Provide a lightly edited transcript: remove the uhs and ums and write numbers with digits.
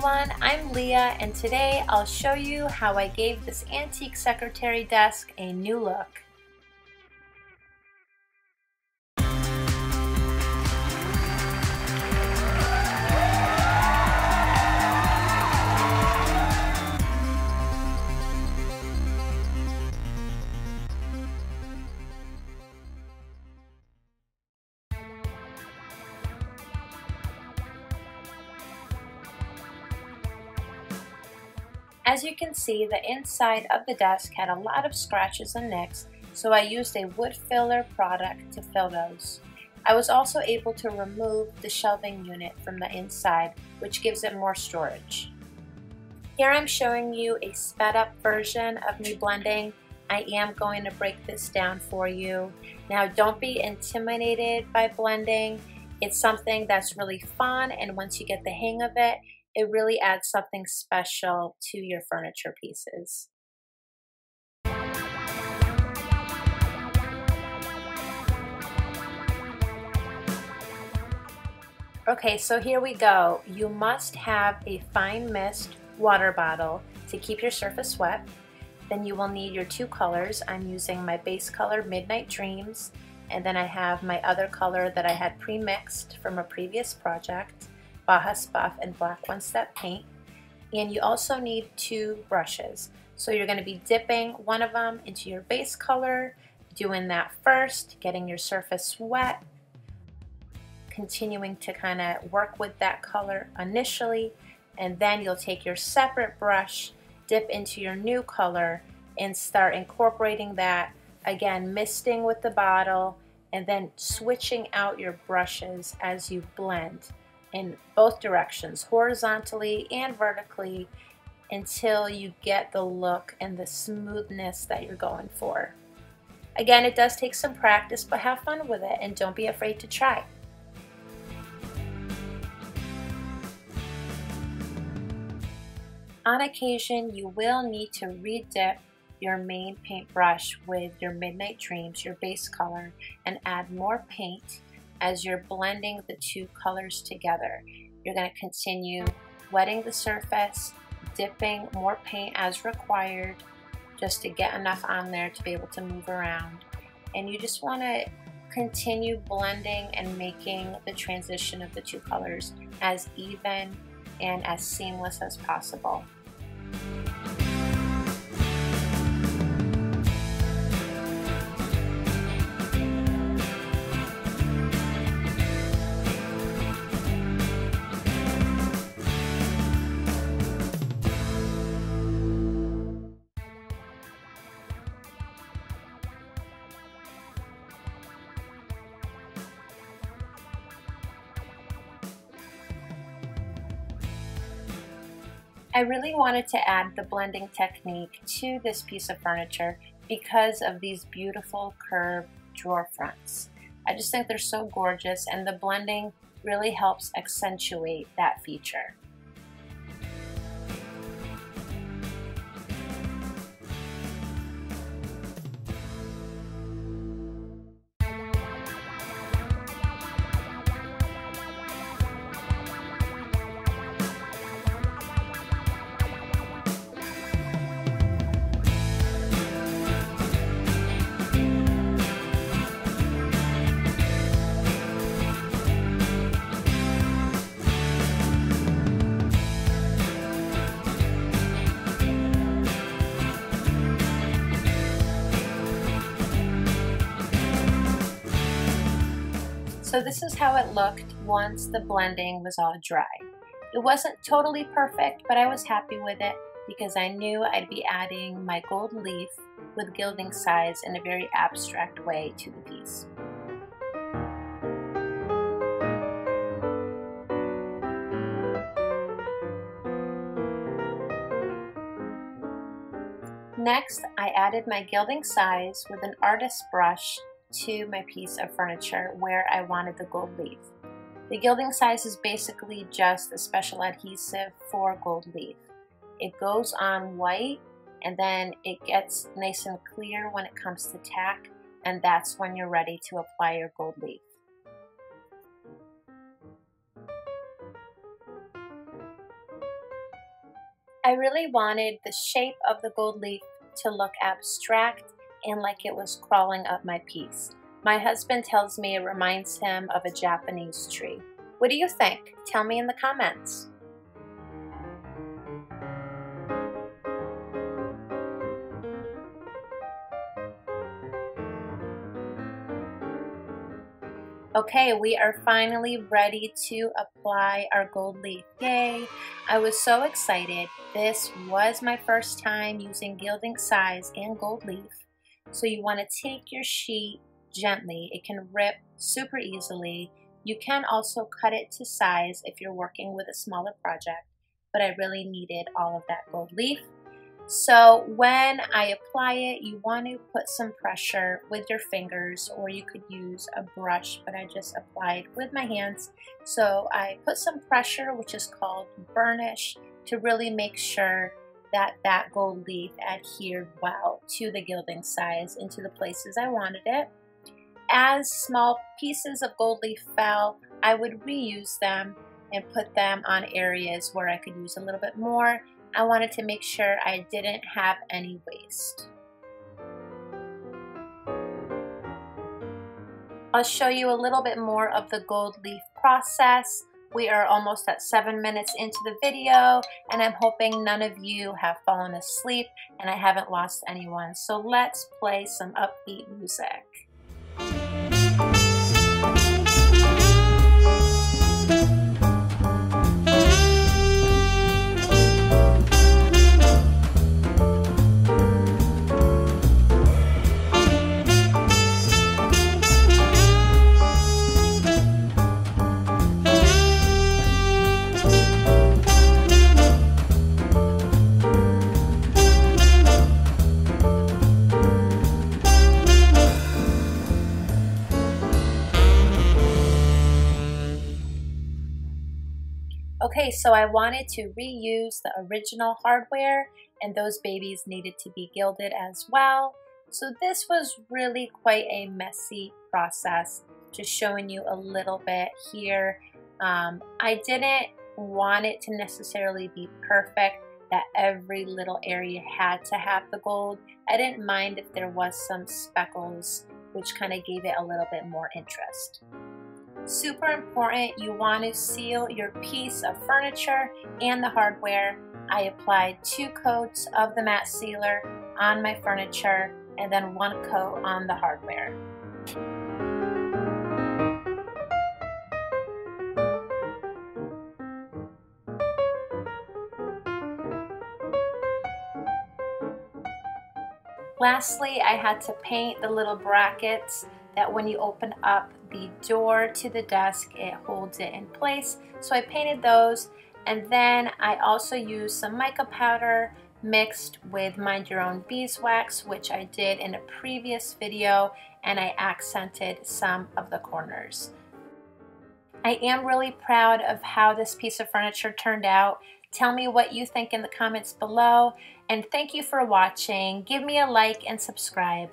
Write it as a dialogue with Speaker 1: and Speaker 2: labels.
Speaker 1: everyone, I'm Leah, and today I'll show you how I gave this antique secretary desk a new look. As you can see, the inside of the desk had a lot of scratches and nicks, so I used a wood filler product to fill those. I was also able to remove the shelving unit from the inside, which gives it more storage. Here I'm showing you a sped up version of me blending. I am going to break this down for you. Now, don't be intimidated by blending. It's something that's really fun, and once you get the hang of it, it really adds something special to your furniture pieces. Okay, so here we go. You must have a fine mist water bottle to keep your surface wet. Then you will need your two colors. I'm using my base color Midnight Dreams, and then I have my other color that I had pre-mixed from a previous project, Baja Spuff and Black One Step Paint. And you also need two brushes. So you're going to be dipping one of them into your base color, doing that first, getting your surface wet, continuing to kind of work with that color initially, and then you'll take your separate brush, dip into your new color, and start incorporating that, again misting with the bottle, and then switching out your brushes as you blend in both directions, horizontally and vertically, until you get the look and the smoothness that you're going for. Again, it does take some practice, but have fun with it and don't be afraid to try. On occasion, you will need to re-dip your main paintbrush with your Midnight Dreams, your base color, and add more paint as you're blending the two colors together. You're going to continue wetting the surface, dipping more paint as required, just to get enough on there to be able to move around. And you just want to continue blending and making the transition of the two colors as even and as seamless as possible. I really wanted to add the blending technique to this piece of furniture because of these beautiful curved drawer fronts. I just think they're so gorgeous, and the blending really helps accentuate that feature. So this is how it looked once the blending was all dry. It wasn't totally perfect, but I was happy with it because I knew I'd be adding my gold leaf with gilding size in a very abstract way to the piece. Next, I added my gilding size with an artist brush to my piece of furniture where I wanted the gold leaf. The gilding size is basically just a special adhesive for gold leaf. It goes on white and then it gets nice and clear when it comes to tack, and that's when you're ready to apply your gold leaf. I really wanted the shape of the gold leaf to look abstract and like it was crawling up my piece. My husband tells me it reminds him of a Japanese tree. What do you think? Tell me in the comments. Okay, we are finally ready to apply our gold leaf. Yay! I was so excited. This was my first time using Gilding size and gold leaf. So you want to take your sheet gently. It can rip super easily. You can also cut it to size if you're working with a smaller project, but I really needed all of that gold leaf. So when I apply it, you want to put some pressure with your fingers, or you could use a brush, but I just applied with my hands. So I put some pressure, which is called burnish, to really make sure that that gold leaf adhered well to the Gilding size into the places I wanted it. As small pieces of gold leaf fell, I would reuse them and put them on areas where I could use a little bit more. I wanted to make sure I didn't have any waste. I'll show you a little bit more of the gold leaf process. We are almost at 7 minutes into the video, and I'm hoping none of you have fallen asleep and I haven't lost anyone. So let's play some upbeat music. Okay, so I wanted to reuse the original hardware, and those babies needed to be gilded as well. So this was really quite a messy process, just showing you a little bit here. I didn't want it to necessarily be perfect, that every little area had to have the gold. I didn't mind if there was some speckles, which kind of gave it a little bit more interest. Super important, you want to seal your piece of furniture and the hardware. I applied 2 coats of the matte sealer on my furniture and then 1 coat on the hardware. Lastly, I had to paint the little brackets that when you open up the door to the desk, it holds it in place. So I painted those, and then I also used some mica powder mixed with Mind Your Own beeswax, which I did in a previous video, and I accented some of the corners. I am really proud of how this piece of furniture turned out. Tell me what you think in the comments below, and thank you for watching. Give me a like and subscribe.